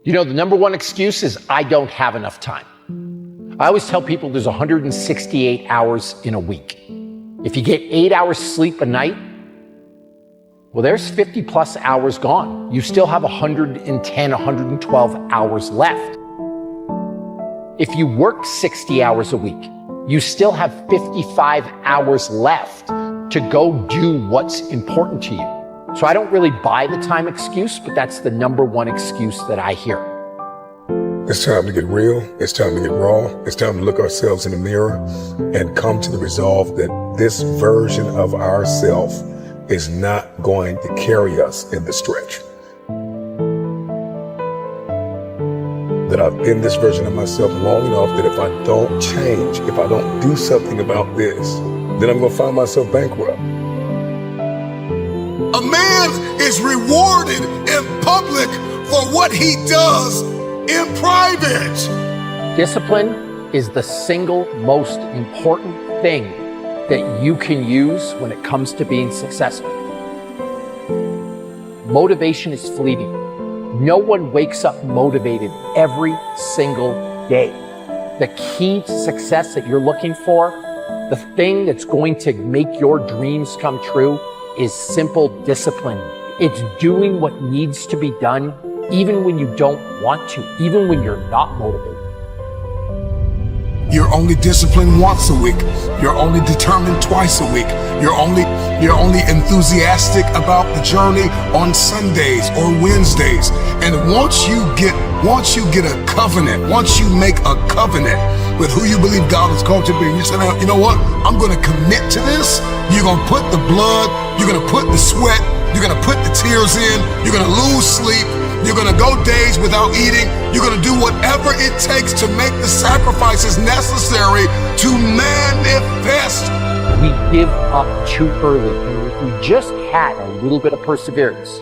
You know, the number one excuse is I don't have enough time. I always tell people there's 168 hours in a week. If you get 8 hours sleep a night, well, there's 50 plus hours gone. You still have 110, 112 hours left. If you work 60 hours a week, you still have 55 hours left to go do what's important to you. So I don't really buy the time excuse, but that's the number one excuse that I hear. It's time to get real. It's time to get raw. It's time to look ourselves in the mirror and come to the resolve that this version of ourselves is not going to carry us in the stretch. That I've been this version of myself long enough that if I don't change, if I don't do something about this, then I'm going to find myself bankrupt. A man is rewarded in public for what he does in private. Discipline is the single most important thing that you can use when it comes to being successful. Motivation is fleeting. No one wakes up motivated every single day. The key to success that you're looking for, the thing that's going to make your dreams come true, is simple discipline. It's doing what needs to be done even when you don't want to, even when you're not motivated. You're only disciplined once a week. You're only determined twice a week. You're only enthusiastic about the journey on Sundays or Wednesdays. And once you get a covenant, once you make a covenant with who you believe God has called you to be, you say, you know what? I'm going to commit to this. You're going to put the blood, you're going to put the sweat, you're going to put the tears in, you're going to lose sleep, you're going to go days without eating, you're going to do whatever it takes to make the sacrifices necessary to manifest. We give up too early. And if we just had a little bit of perseverance,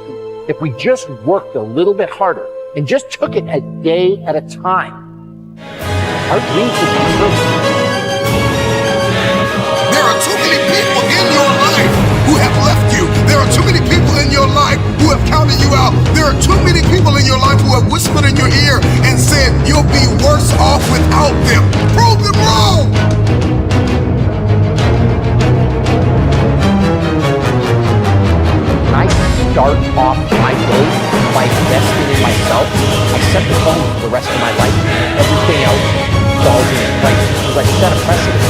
if we just worked a little bit harder and just took it a day at a time, our dreams would come true. There are too many people in your life who have left you. There are too many people in your life who have counted you out. There are too many people in your life who have whispered in your ear and said you'll be worse off without them. Prove them wrong. When I start off my day by investing in myself, I set the tone for the rest of my life. Everything else falls into place because I set a precedent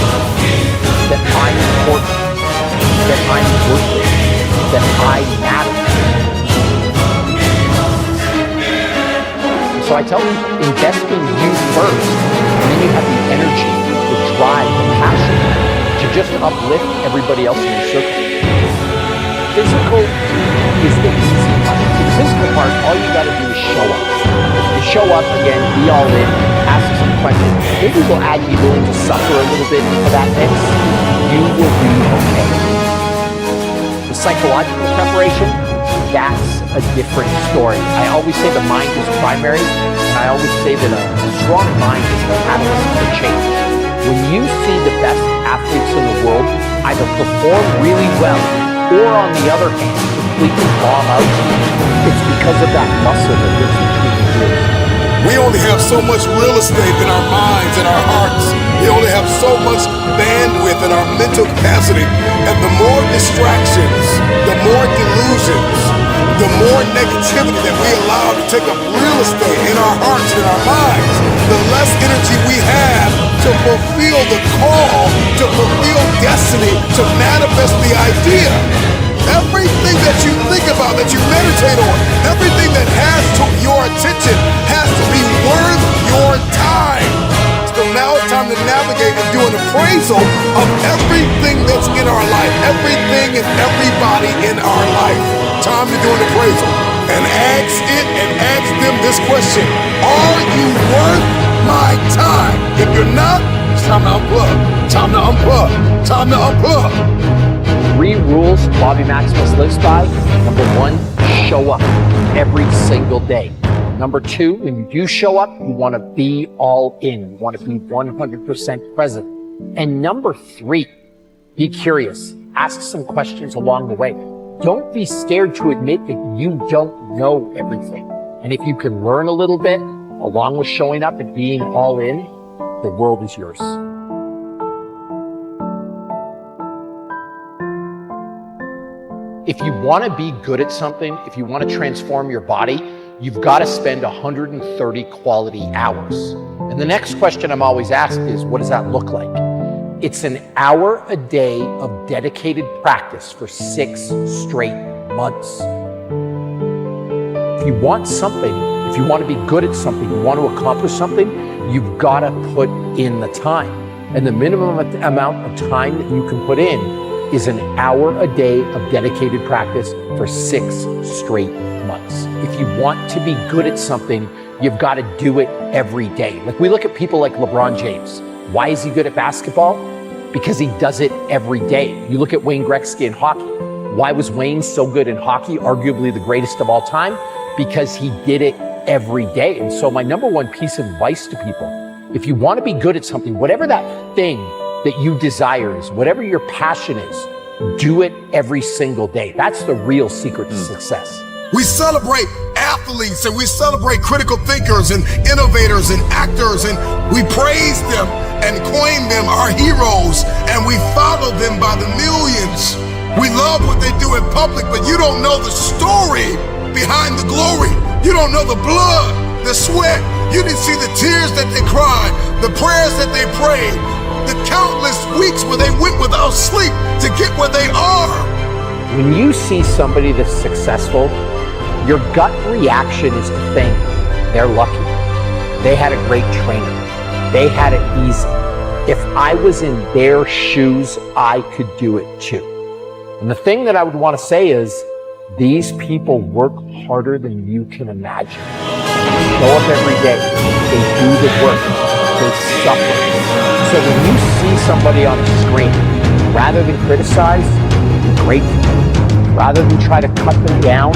that I'm important, that I'm worth it, that I matter. So I tell people, invest in you first, and then you have the energy, the drive, the passion to just uplift everybody else in your circle. Physical is the easy part. The physical part, all you gotta do is show up. You show up again, be all in, ask some questions. Maybe we'll add you willing to suffer a little bit for that mix. You will be okay. The psychological preparation, that's a different story. I always say the mind is primary, and I always say that a strong mind is the catalyst for change. When you see the best athletes in the world either perform really well, or on the other hand, completely bomb out, it's because of that muscle that lives between the ears. We only have so much real estate in our minds and our hearts. We only have so much bandwidth in our mental capacity. And the more distractions, the more delusions, the more negativity that we allow to take up real estate in our hearts and our minds, the less energy we have to fulfill the call, to fulfill destiny, to manifest the idea. Everything that you think about, that you meditate on, everything that has your attention has to be worth your time. So now it's time to navigate and do an appraisal of everything that's in our life, everything and everybody in our life. Time to do an appraisal and ask it and ask them this question: are you worth my time? If you're not, it's time to unplug. Time to unplug. Time to unplug. 3 rules Bobby Maximus lives by. Number 1, show up every single day. Number 2, when you do show up, you want to be all in. You want to be 100% present. And number 3, be curious. Ask some questions along the way. Don't be scared to admit that you don't know everything. And if you can learn a little bit, along with showing up and being all in, the world is yours. If you want to be good at something, if you want to transform your body, you've got to spend 130 quality hours. And the next question I'm always asked is, what does that look like? It's an hour a day of dedicated practice for 6 straight months. If you want something, if you want to be good at something, you want to accomplish something, you've got to put in the time. And the minimum amount of time that you can put in is an hour a day of dedicated practice for 6 straight months. If you want to be good at something, you've got to do it every day. Like we look at people like LeBron James. Why is he good at basketball? Because he does it every day. You look at Wayne Gretzky in hockey. Why was Wayne so good in hockey, arguably the greatest of all time? Because he did it every day. And so my number one piece of advice to people, if you want to be good at something, whatever that thing that you desire is, whatever your passion is, do it every single day. That's the real secret to success. We celebrate athletes and we celebrate critical thinkers and innovators and actors, and we praise them and coin them our heroes, and we follow them by the millions. We love what they do in public, but you don't know the story behind the glory. You don't know the blood, the sweat. You didn't see the tears that they cried, the prayers that they prayed, the countless weeks where they went without sleep to get where they are. When you see somebody that's successful, your gut reaction is to think they're lucky. They had a great trainer. They had it easy. If I was in their shoes, I could do it too. And the thing that I would want to say is, these people work harder than you can imagine. They show up every day. They do the work. They suffer. So when you see somebody on the screen, rather than criticize, be grateful. Rather than try to cut them down,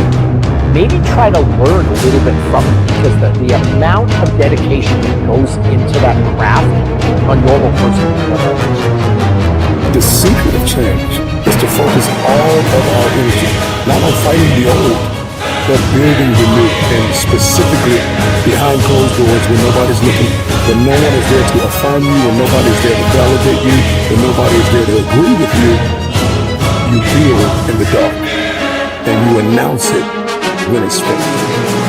maybe try to learn a little bit from it, because the amount of dedication that goes into that craft, a normal person can. The secret of change is to focus all of our energy, not on fighting the old, but building the new, and specifically behind closed doors when nobody's looking, when no one is there to affirm you, when nobody's there to validate you, when nobody's there to agree with you. You build in the dark, and you announce it when it's finished.